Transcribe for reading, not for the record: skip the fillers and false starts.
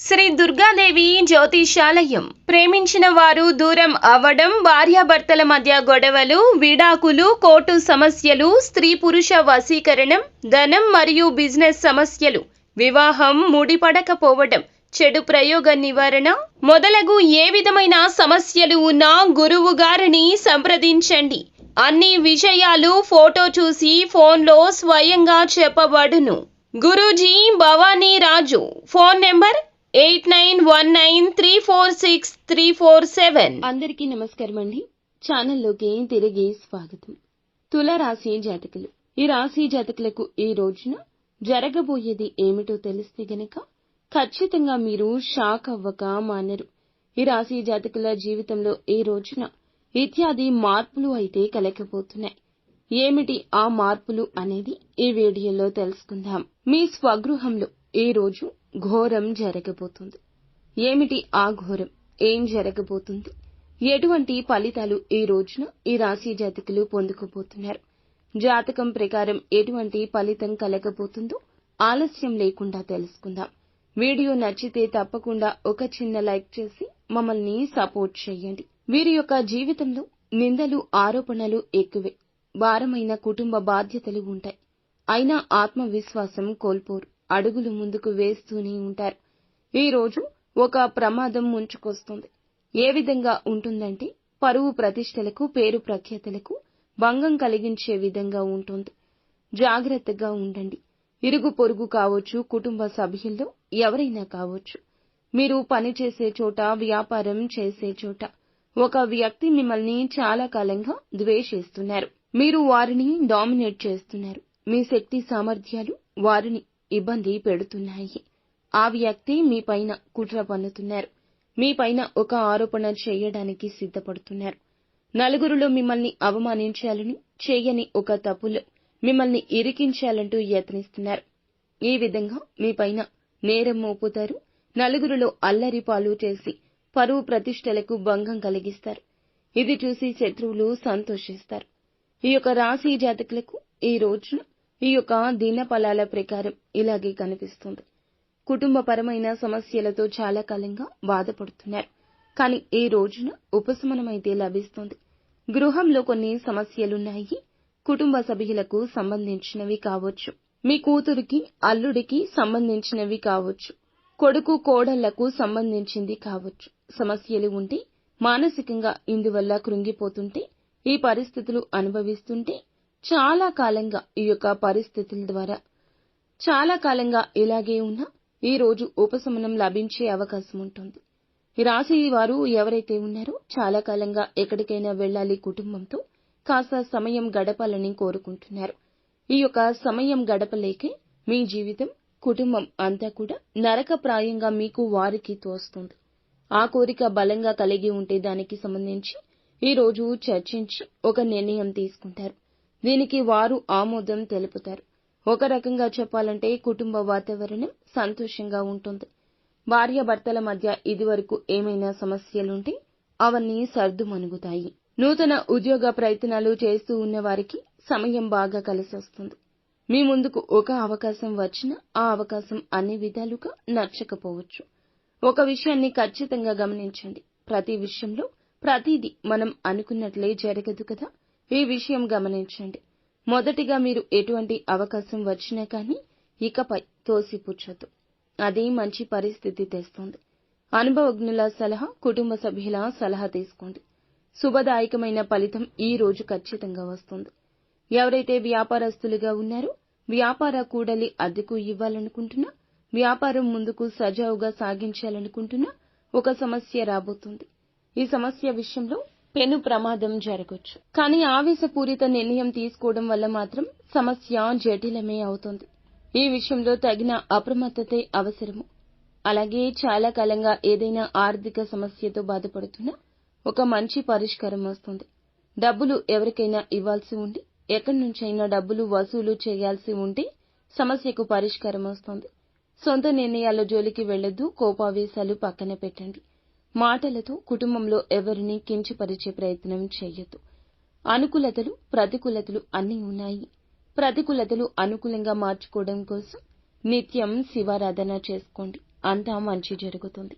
శ్రీ దుర్గాదేవి జ్యోతిషాలయం. ప్రేమించిన వారు దూరం అవ్వడం, భార్యాభర్తల మధ్య గొడవలు, విడాకులు, కోర్టు సమస్యలు, స్త్రీ పురుష వశీకరణం, ధనం మరియు బిజినెస్ సమస్యలు, వివాహం ముడిపడకపోవడం, చెడు ప్రయోగ నివారణ మొదలగు ఏ విధమైన సమస్యలు ఉన్నా గురువు గారిని సంప్రదించండి. అన్ని విషయాలు ఫోటో చూసి ఫోన్లో స్వయంగా చెప్పబడును. గురూజీ భవానీ రాజు. Phone number 8919346347. అందరికీ నమస్కారం అండి. ఛానల్లోకి తిరిగి స్వాగతం. తులారాశి జాతకులు. ఈ రాశి జాతకులకు ఈ రోజున జరగబోయేది ఏమిటో తెలిస్తే గనక ఖచ్చితంగా మీరు షాక్ అవ్వక మానరు. ఈ రాశి జాతకుల జీవితంలో ఈ రోజున ఇత్యాది మార్పులు అయితే కలగబోతున్నాయి. ఏమిటి ఆ మార్పులు అనేది ఈ వీడియోలో తెలుసుకుందాం. మీ స్వగృహంలో ఈ రోజు ఘోరం జరగబోతుంది. ఏమిటి ఆ ఘోరం? ఏం జరగబోతుంది? ఎటువంటి ఫలితాలు ఈ రోజున ఈ రాశి జాతకులు పొందుకోబోతున్నారు? జాతకం ప్రకారం ఎటువంటి ఫలితం కలగబోతుందో ఆలస్యం లేకుండా తెలుసుకుందాం. వీడియో నచ్చితే తప్పకుండా ఒక చిన్న లైక్ చేసి మమ్మల్ని సపోర్ట్ చేయండి. వీరి యొక్క జీవితంలో నిందలు, ఆరోపణలు ఎక్కువే. భారమైన కుటుంబ బాధ్యతలు ఉంటాయి. అయినా ఆత్మవిశ్వాసం కోల్పోరు. అడుగులు ముందుకు వేస్తూనే ఉంటారు. ఈ రోజు ఒక ప్రమాదం ముంచుకొస్తుంది. ఏ విధంగా ఉంటుందంటే పరువు ప్రతిష్టలకు, పేరు ప్రఖ్యాతలకు భంగం కలిగించే విధంగా ఉంటుంది. జాగ్రత్తగా ఉండండి. ఇరుగు పొరుగు కావచ్చు, కుటుంబ సభ్యుల్లో ఎవరైనా కావచ్చు. మీరు పనిచేసే చోట, వ్యాపారం చేసే చోట ఒక వ్యక్తి మిమ్మల్ని చాలా కాలంగా ద్వేషిస్తున్నారు. మీరు వారిని డామినేట్ చేస్తున్నారు. మీ శక్తి సామర్థ్యాలు వారిని ఇబ్బంది పెడుతున్నాయి. ఆ వ్యక్తి మీ పైన కుట్ర పన్నుతున్నారు. మీ పైన ఒక ఆరోపణ చేయడానికి సిద్ధపడుతున్నారు. నలుగురిలో మిమ్మల్ని అవమానించాలని, చేయని ఒక తప్పులో మిమ్మల్ని ఇరికించాలంటూ యత్నిస్తున్నారు. ఈ విధంగా మీ పైన నేరం మోపుతారు. నలుగురిలో అల్లరి పాలు చేసి పరువు ప్రతిష్టలకు భంగం కలిగిస్తారు. ఇది చూసి శత్రువులు సంతోషిస్తారు. ఈ యొక్క రాశి జాతకులకు ఈ రోజున ఈ యొక్క దినఫలాల ప్రకారం ఇలాగే కనిపిస్తుంది. కుటుంబపరమైన సమస్యలతో చాలా కాలంగా బాధపడుతున్నారు. కానీ ఈ రోజున ఉపశమనమైతే లభిస్తుంది. గృహంలో కొన్ని సమస్యలున్నాయి. కుటుంబ సభ్యులకు సంబంధించినవి కావచ్చు. మీ కూతురికి, అల్లుడికి సంబంధించినవి కావచ్చు. కొడుకు, కోడళ్లకు సంబంధించింది కావచ్చు. సమస్యలు ఉంటే, మానసికంగా ఇందువల్ల కృంగిపోతుంటే, ఈ పరిస్థితులు అనుభవిస్తుంటే చాలా కాలంగా ఈ యొక్క పరిస్థితుల ద్వారా చాలా కాలంగా ఇలాగే ఉన్నా ఈ రోజు ఉపశమనం లభించే అవకాశం ఉంటుంది. ఈ రాశి వారు ఎవరైతే ఉన్నారో చాలా కాలంగా ఎక్కడికైనా వెళ్లాలి, కుటుంబంతో కాస్త సమయం గడపాలని కోరుకుంటున్నారు. ఈ యొక్క సమయం గడపలేకే మీ జీవితం, కుటుంబం అంతా కూడా నరకప్రాయంగా మీకు వారికి తోస్తుంది. ఆ కోరిక బలంగా కలిగి ఉంటే దానికి సంబంధించి ఈ రోజు చర్చించి ఒక నిర్ణయం తీసుకుంటారు. దీనికి వారు ఆమోదం తెలుపుతారు. ఒక రకంగా చెప్పాలంటే కుటుంబ వాతావరణం సంతోషంగా ఉంటుంది. భార్యాభర్తల మధ్య ఇదివరకు ఏమైనా సమస్యలుంటే అవన్నీ సర్దుమణుగుతాయి. నూతన ఉద్యోగ ప్రయత్నాలు చేస్తూ ఉన్న వారికి సమయం బాగా కలిసొస్తుంది. మీ ముందుకు ఒక అవకాశం వచ్చినా ఆ అవకాశం అన్ని విధాలుగా నచ్చకపోవచ్చు. ఒక విషయాన్ని ఖచ్చితంగా గమనించండి. ప్రతి విషయంలో ప్రతిదీ మనం అనుకున్నట్లే జరగదు కదా. ఈ విషయం గమనించండి. మొదటిగా మీరు ఎటువంటి అవకాశం వచ్చినా కానీ ఇకపై తోసిపుచ్చొద్దు. అది మంచి పరిస్థితి తెస్తుంది. అనుభవజ్ఞుల సలహా, కుటుంబ సభ్యుల సలహా తీసుకోండి. శుభదాయకమైన ఫలితం ఈ రోజు ఖచ్చితంగా వస్తుంది. ఎవరైతే వ్యాపారస్తులుగా ఉన్నారో, వ్యాపార కూడలి అద్దెకు ఇవ్వాలనుకుంటున్నా, వ్యాపారం ముందుకు సజావుగా సాగించాలనుకుంటున్నా ఒక సమస్య రాబోతుంది. ఈ సమస్య విషయంలో పెను ప్రమాదం జరగొచ్చు. కానీ ఆవేశపూరిత నిర్ణయం తీసుకోవడం వల్ల మాత్రం సమస్య జటిలమే అవుతుంది. ఈ విషయంలో తగిన అప్రమత్తతే అవసరము. అలాగే చాలా కాలంగా ఏదైనా ఆర్థిక సమస్యతో బాధపడుతున్నా ఒక మంచి పరిష్కారం వస్తుంది. డబ్బులు ఎవరికైనా ఇవ్వాల్సి ఉండి, ఎక్కడి నుంచైనా డబ్బులు వసూలు చేయాల్సి ఉంటే సమస్యకు పరిష్కారం వస్తుంది. సొంత నిర్ణయాల జోలికి వెళ్లొద్దు. కోపావేశాలు పక్కన పెట్టండి. మాటలతో కుటుంబంలో ఎవరిని కించపరిచే ప్రయత్నం చేయొద్దు. అనుకూలతలు, ప్రతికూలతలు అన్నీ ఉన్నాయి. ప్రతికూలతలు అనుకూలంగా మార్చుకోవడం కోసం నిత్యం శివారాధన చేసుకోండి. అంతా మంచి జరుగుతుంది.